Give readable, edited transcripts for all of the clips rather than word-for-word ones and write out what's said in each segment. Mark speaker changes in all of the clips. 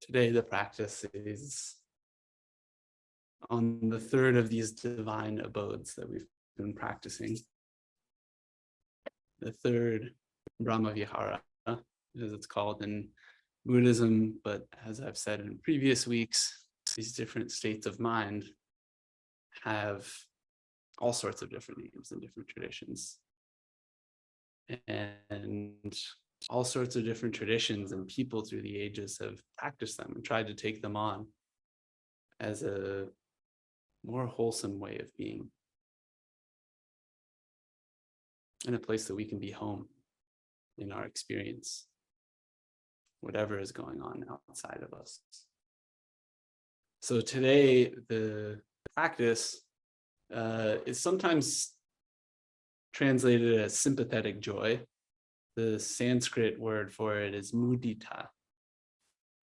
Speaker 1: Today, the practice is on the third of these divine abodes that we've been practicing. The third Brahma Vihara, as it's called in Buddhism, but as I've said in previous weeks, these different states of mind have all sorts of different names in different traditions. And all sorts of different traditions and people through the ages have practiced them and tried to take them on as a more wholesome way of being, in a place that we can be home in our experience, whatever is going on outside of us. So today, the practice is sometimes translated as sympathetic joy. The Sanskrit word for it is mudita,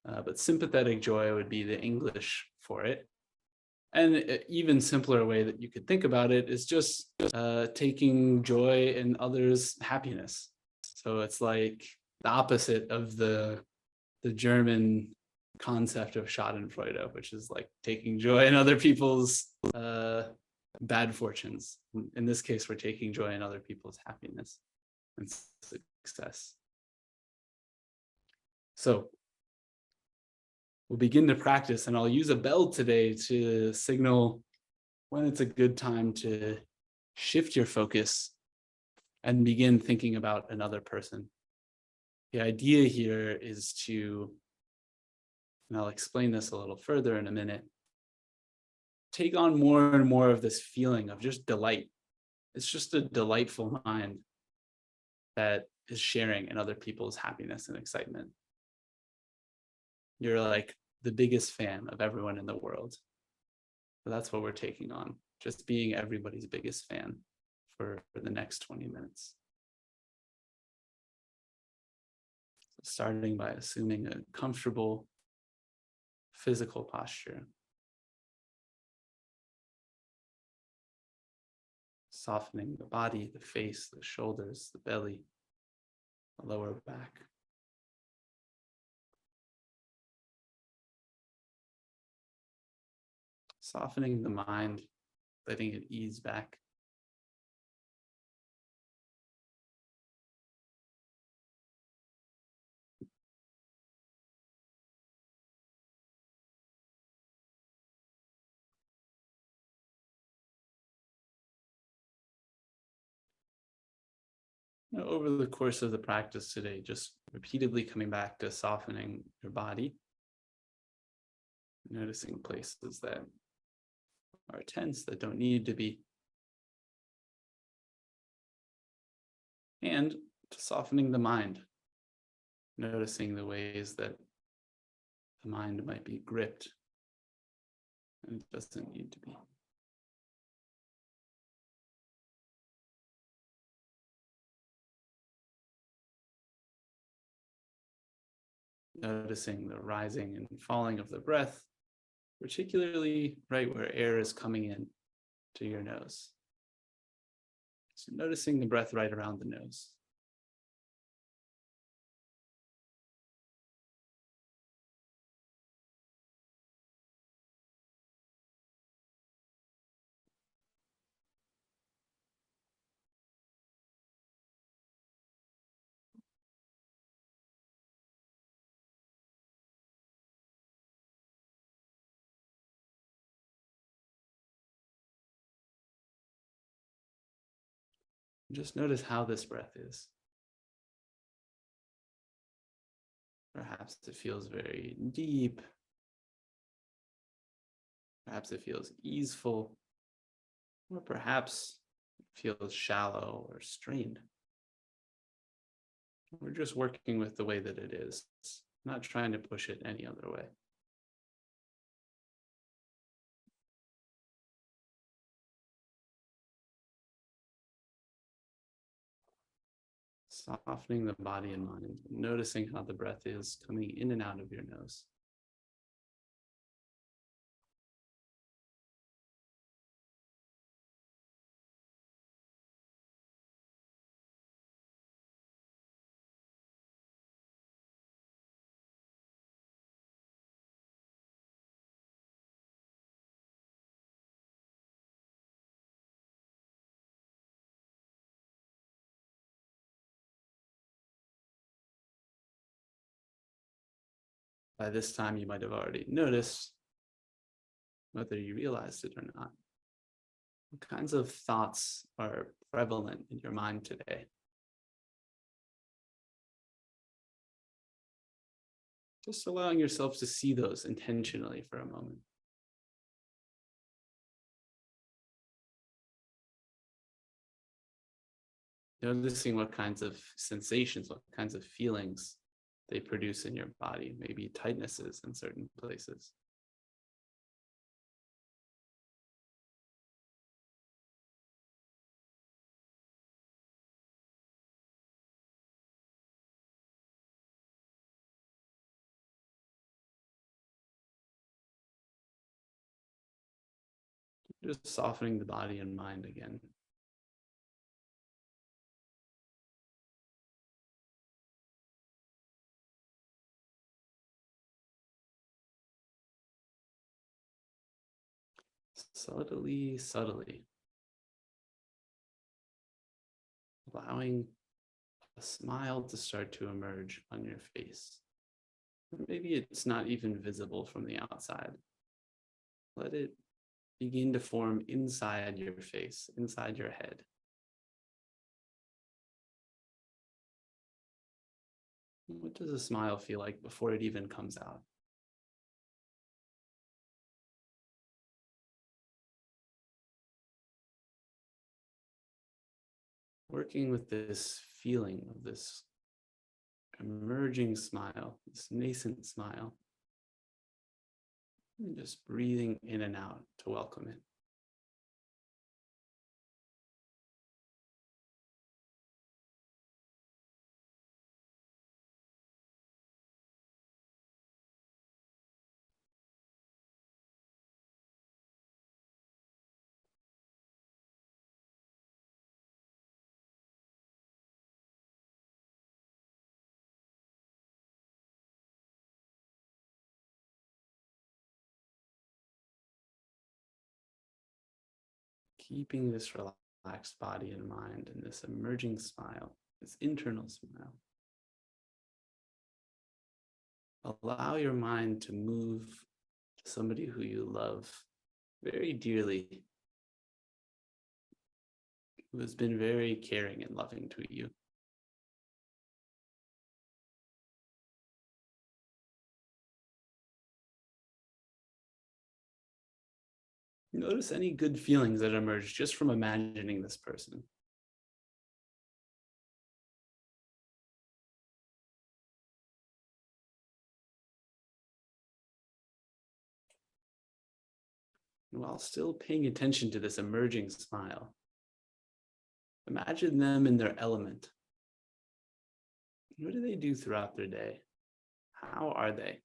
Speaker 1: but sympathetic joy would be the English for it. And an even simpler way that you could think about it is just taking joy in others' happiness. So it's like the opposite of the German concept of Schadenfreude, which is like taking joy in other people's bad fortunes. In this case, we're taking joy in other people's happiness and success. So we'll begin to practice, and I'll use a bell today to signal when it's a good time to shift your focus and begin thinking about another person. The idea here is to, and I'll explain this a little further in a minute, take on more and more of this feeling of just delight. It's just a delightful mind that is sharing in other people's happiness and excitement. You're like the biggest fan of everyone in the world. So that's what we're taking on, just being everybody's biggest fan for the next 20 minutes. Starting by assuming a comfortable physical posture. Softening the body, the face, the shoulders, the belly, the lower back. Softening the mind, letting it ease back. Over the course of the practice today, just repeatedly coming back to softening your body, noticing places that are tense that don't need to be, and to softening the mind, noticing the ways that the mind might be gripped and it doesn't need to be. Noticing the rising and falling of the breath, particularly right where air is coming in to your nose. So noticing the breath right around the nose. Just notice how this breath is. Perhaps it feels very deep. Perhaps it feels easeful. Or perhaps it feels shallow or strained. We're just working with the way that it is, not trying to push it any other way. Softening the body and mind, noticing how the breath is coming in and out of your nose. by this time you might have already noticed, whether you realized it or not, what kinds of thoughts are prevalent in your mind today. Just allowing yourself to see those intentionally for a moment. Noticing what kinds of sensations, what kinds of feelings they produce in your body, maybe tightnesses in certain places. Just softening the body and mind again. Subtly, subtly. Allowing a smile to start to emerge on your face. Maybe it's not even visible from the outside. Let it begin to form inside your face, inside your head. What does a smile feel like before it even comes out? Working with this feeling of this emerging smile, this nascent smile, and just breathing in and out to welcome it. Keeping this relaxed body and mind and this emerging smile, this internal smile. Allow your mind to move to somebody who you love very dearly, who has been very caring and loving to you. Notice any good feelings that emerge just from imagining this person. And while still paying attention to this emerging smile, imagine them in their element. What do they do throughout their day? How are they?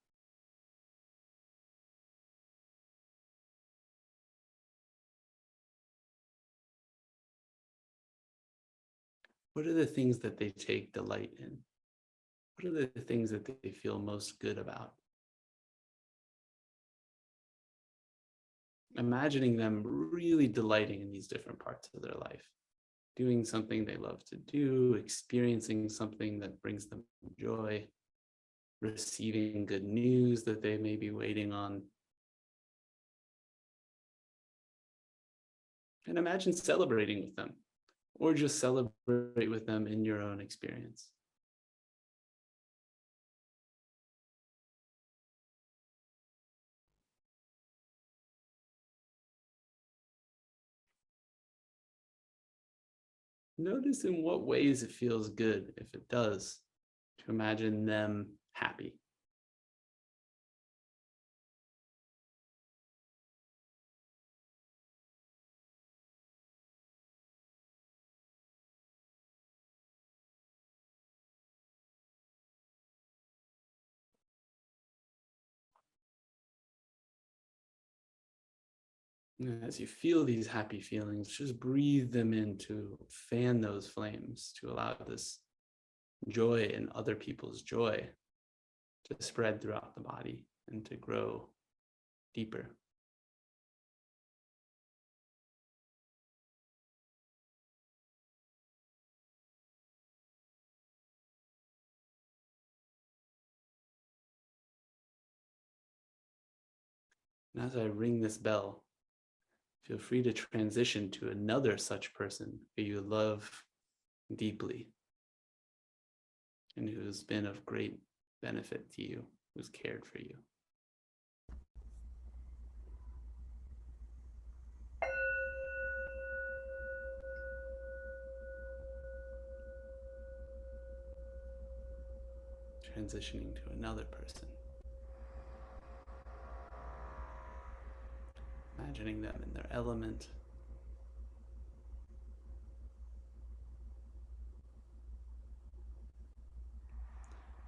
Speaker 1: What are the things that they take delight in? What are the things that they feel most good about? Imagining them really delighting in these different parts of their life, doing something they love to do, experiencing something that brings them joy, receiving good news that they may be waiting on. And imagine celebrating with them, or just celebrate with them in your own experience. Notice in what ways it feels good, if it does, to imagine them happy. As you feel these happy feelings, just breathe them in to fan those flames, to allow this joy and other people's joy to spread throughout the body and to grow deeper. And as I ring this bell, feel free to transition to another such person who you love deeply and who's been of great benefit to you, who's cared for you. Transitioning to another person. Imagining them in their element.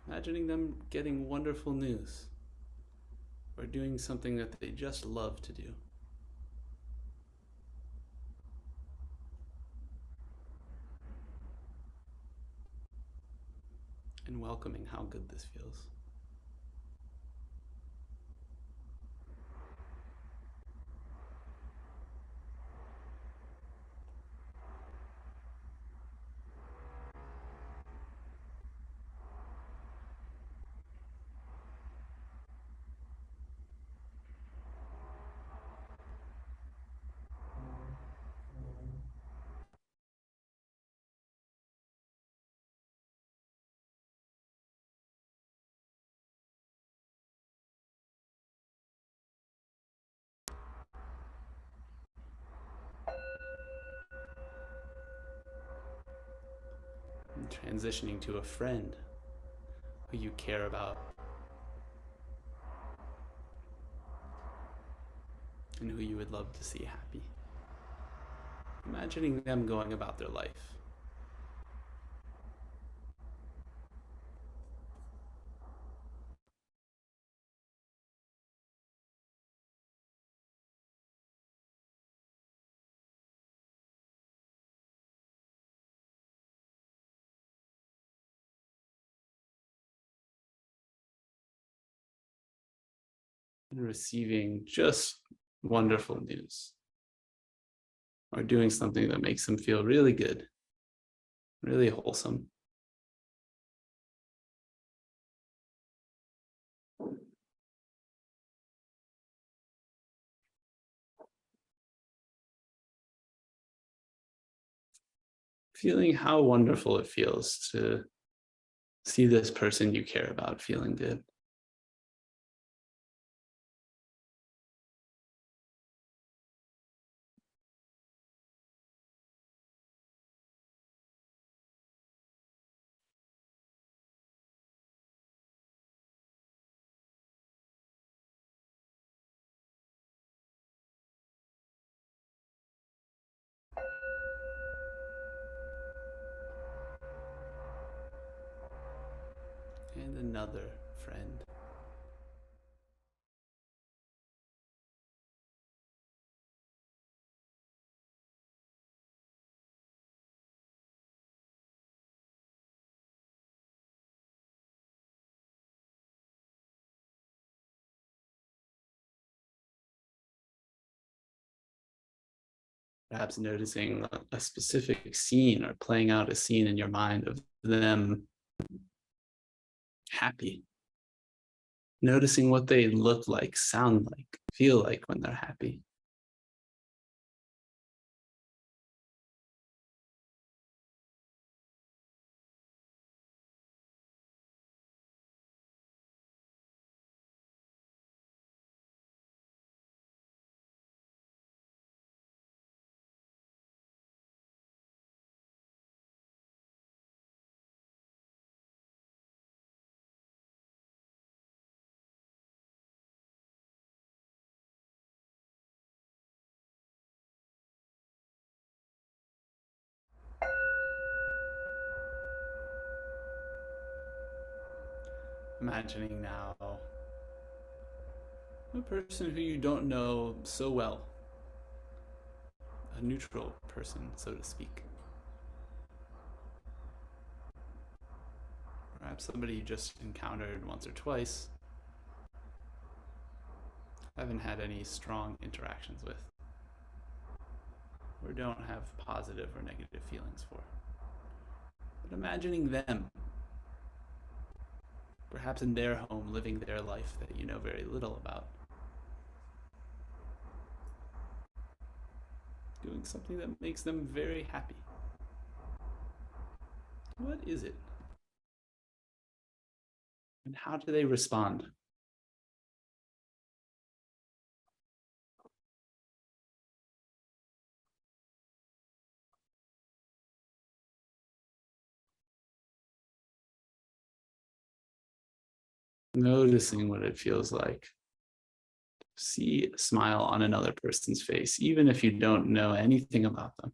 Speaker 1: Imagining them getting wonderful news or doing something that they just love to do. And welcoming how good this feels. And transitioning to a friend who you care about and who you would love to see happy. Imagining them going about their life. And receiving just wonderful news. Or doing something that makes them feel really good, really wholesome. Feeling how wonderful it feels to see this person you care about feeling good. And another friend. Perhaps noticing a specific scene or playing out a scene in your mind of them happy. Noticing what they look like, sound like, feel like when they're happy. Imagining now a person who you don't know so well, a neutral person, so to speak. Perhaps somebody you just encountered once or twice, haven't had any strong interactions with, or don't have positive or negative feelings for. But imagining them, perhaps in their home, living their life that you know very little about. doing something that makes them very happy. What is it? And how do they respond? Noticing what it feels like. See a smile on another person's face, even if you don't know anything about them.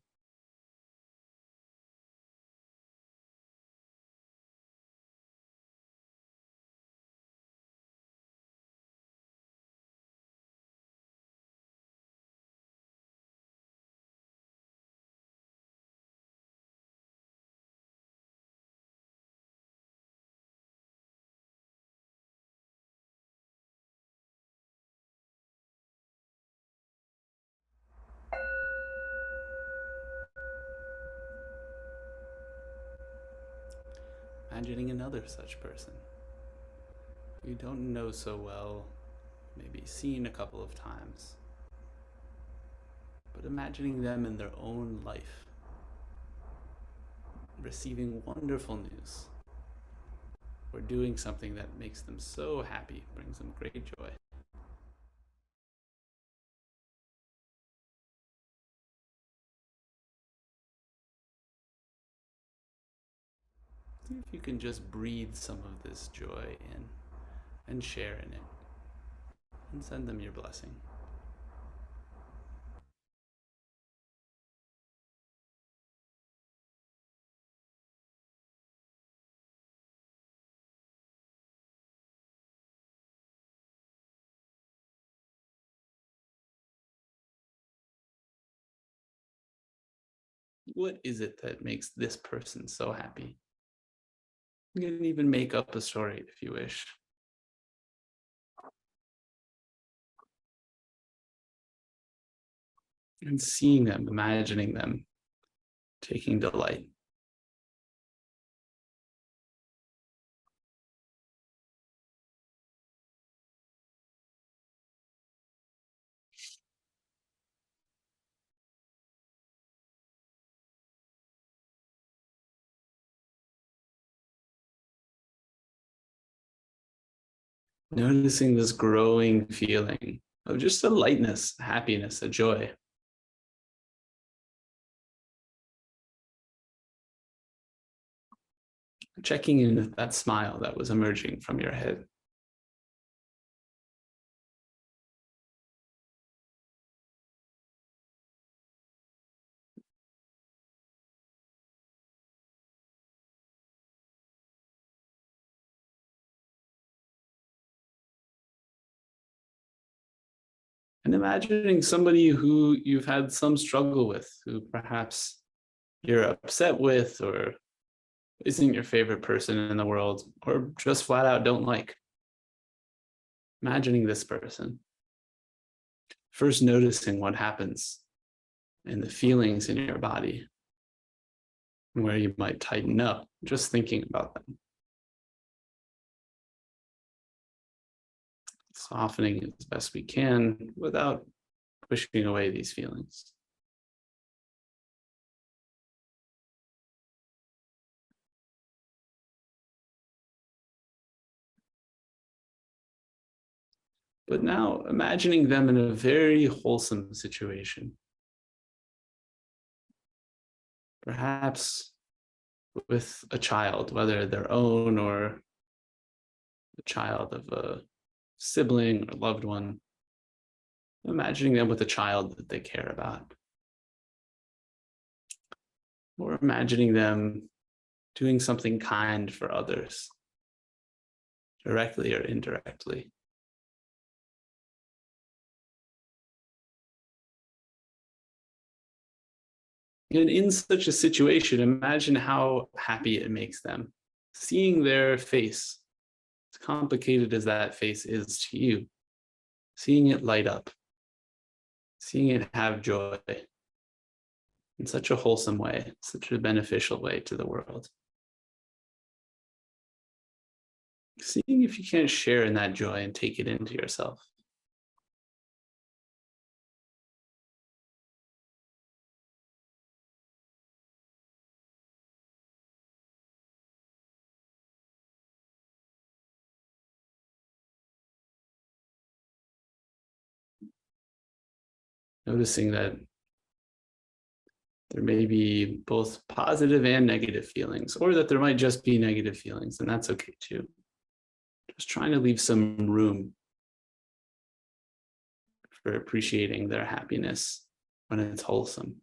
Speaker 1: Imagining another such person you don't know so well, maybe seen a couple of times, but imagining them in their own life, receiving wonderful news, or doing something that makes them so happy, brings them great joy. See if you can just breathe some of this joy in and share in it, and send them your blessing. What is it that makes this person so happy? You can even make up a story if you wish. And seeing them, imagining them, taking delight. Noticing this growing feeling of just a lightness, a happiness, a joy. Checking in with that smile that was emerging from your head. And imagining somebody who you've had some struggle with, who perhaps you're upset with, or isn't your favorite person in the world, or just flat out don't like. Imagining this person. First noticing what happens and the feelings in your body, where you might tighten up, just thinking about them. Softening as best we can without pushing away these feelings. But now imagining them in a very wholesome situation. Perhaps with a child, whether their own or the child of a sibling or loved one. Imagining them with a child that they care about. Or imagining them doing something kind for others, directly or indirectly. And in such a situation, imagine how happy it makes them. Seeing their face, as complicated as that face is to you, seeing it light up, seeing it have joy in such a wholesome way, such a beneficial way to the world. Seeing if you can't share in that joy and take it into yourself. Noticing that there may be both positive and negative feelings, or that there might just be negative feelings, and that's okay too. Just trying to leave some room for appreciating their happiness when it's wholesome.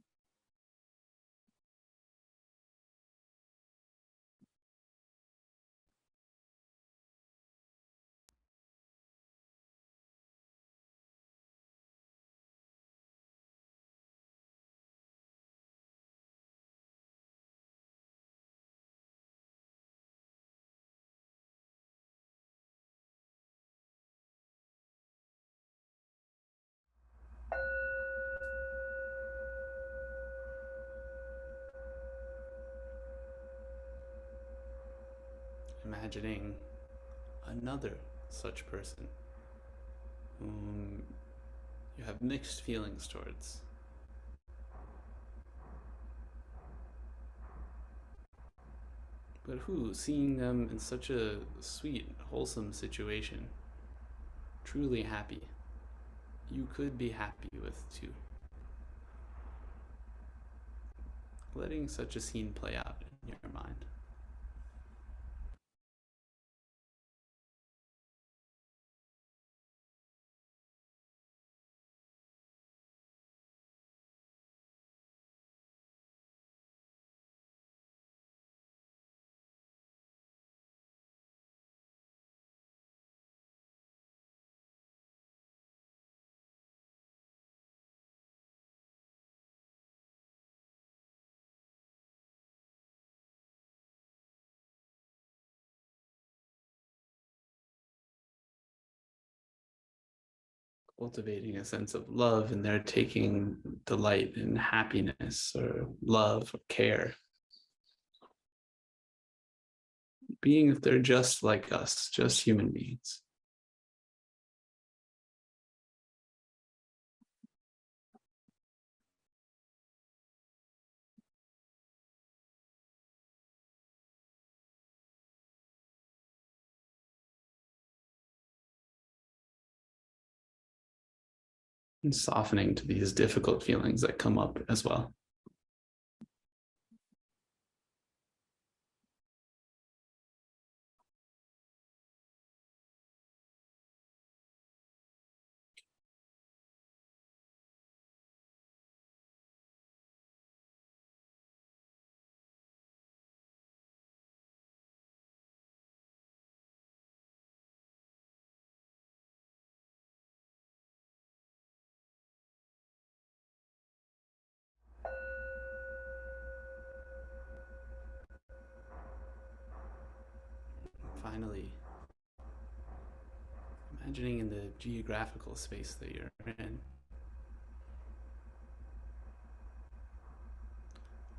Speaker 1: Imagining another such person whom you have mixed feelings towards. But who, seeing them in such a sweet, wholesome situation, truly happy, you could be happy with too. Letting such a scene play out in your mind. Cultivating a sense of love, and they're taking delight in happiness or love or care. Being that they're just like us, just human beings. And softening to these difficult feelings that come up as well. Finally, imagining in the geographical space that you're in,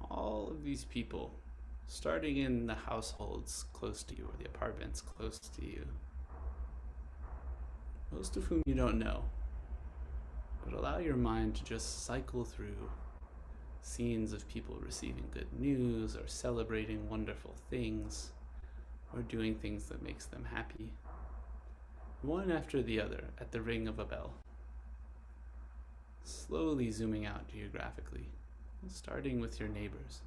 Speaker 1: all of these people, starting in the households close to you or the apartments close to you, most of whom you don't know, but allow your mind to just cycle through scenes of people receiving good news or celebrating wonderful things or doing things that makes them happy, one after the other at the ring of a bell. Slowly zooming out geographically, starting with your neighbors.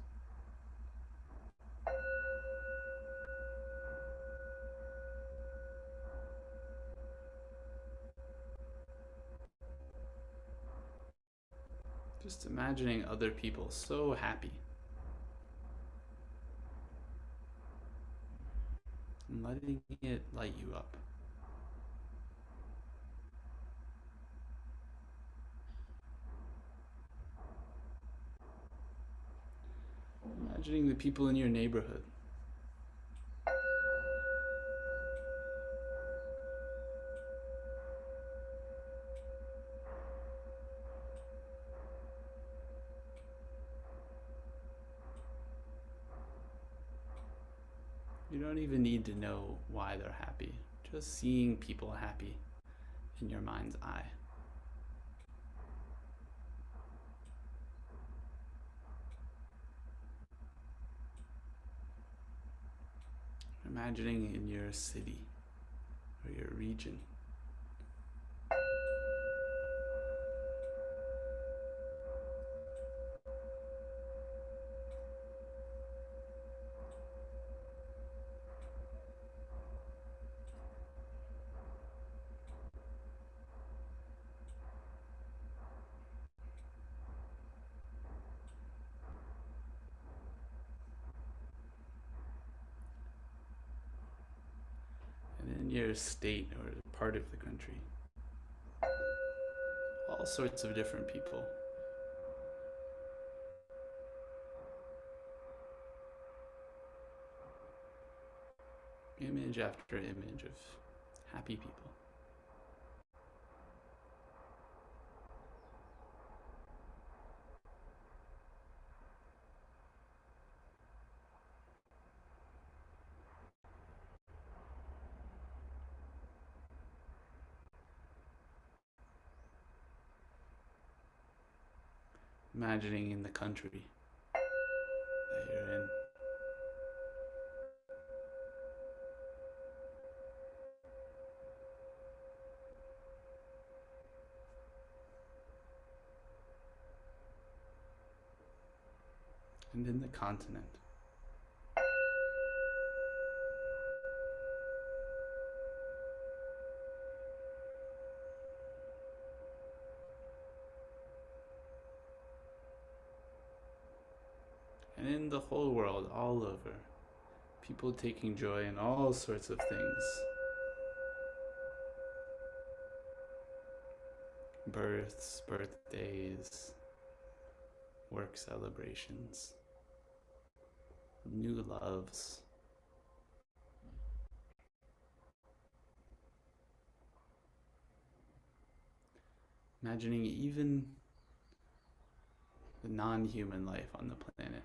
Speaker 1: Just imagining other people so happy. And letting it light you up. Imagining the people in your neighborhood. You don't even need to know why they're happy. Just seeing people happy in your mind's eye. Imagining in your city or your region. your state or part of the country. All sorts of different people. Image after image of happy people. Imagining in the country that you're in. And in the continent. And in the whole world, all over, people taking joy in all sorts of things. Births, birthdays, work celebrations, new loves. Imagining even the non-human life on the planet.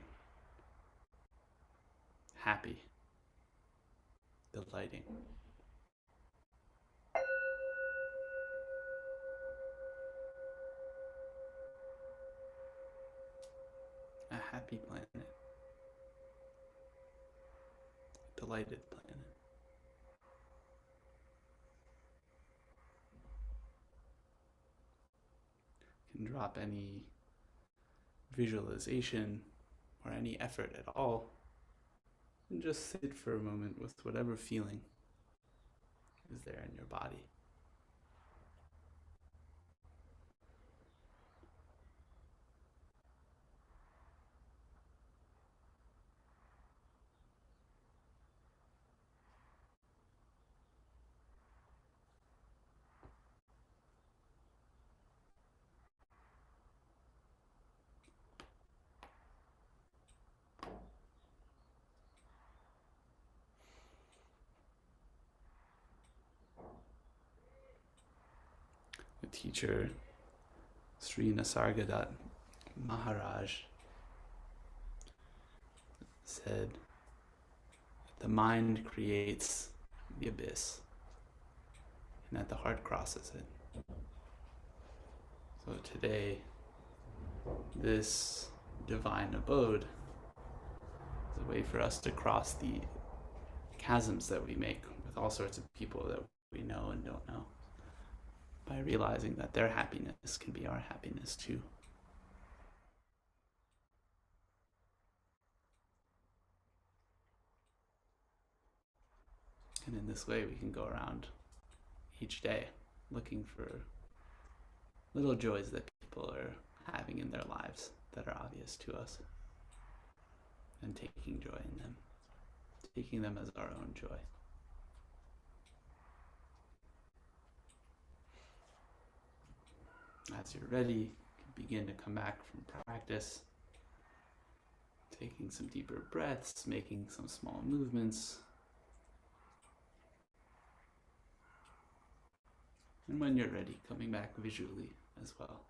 Speaker 1: Happy, delighting. A happy planet. A delighted planet. Can drop any visualization or any effort at all and just sit for a moment with whatever feeling is there in your body. The teacher, Sri Nisargadatta Maharaj, said, the mind creates the abyss, and that the heart crosses it. So today, this divine abode is a way for us to cross the chasms that we make with all sorts of people that we know and don't know, by realizing that their happiness can be our happiness too. And in this way, we can go around each day looking for little joys that people are having in their lives that are obvious to us, and taking joy in them, taking them as our own joy. As you're ready, begin to come back from practice, taking some deeper breaths, making some small movements. And when you're ready, coming back visually as well.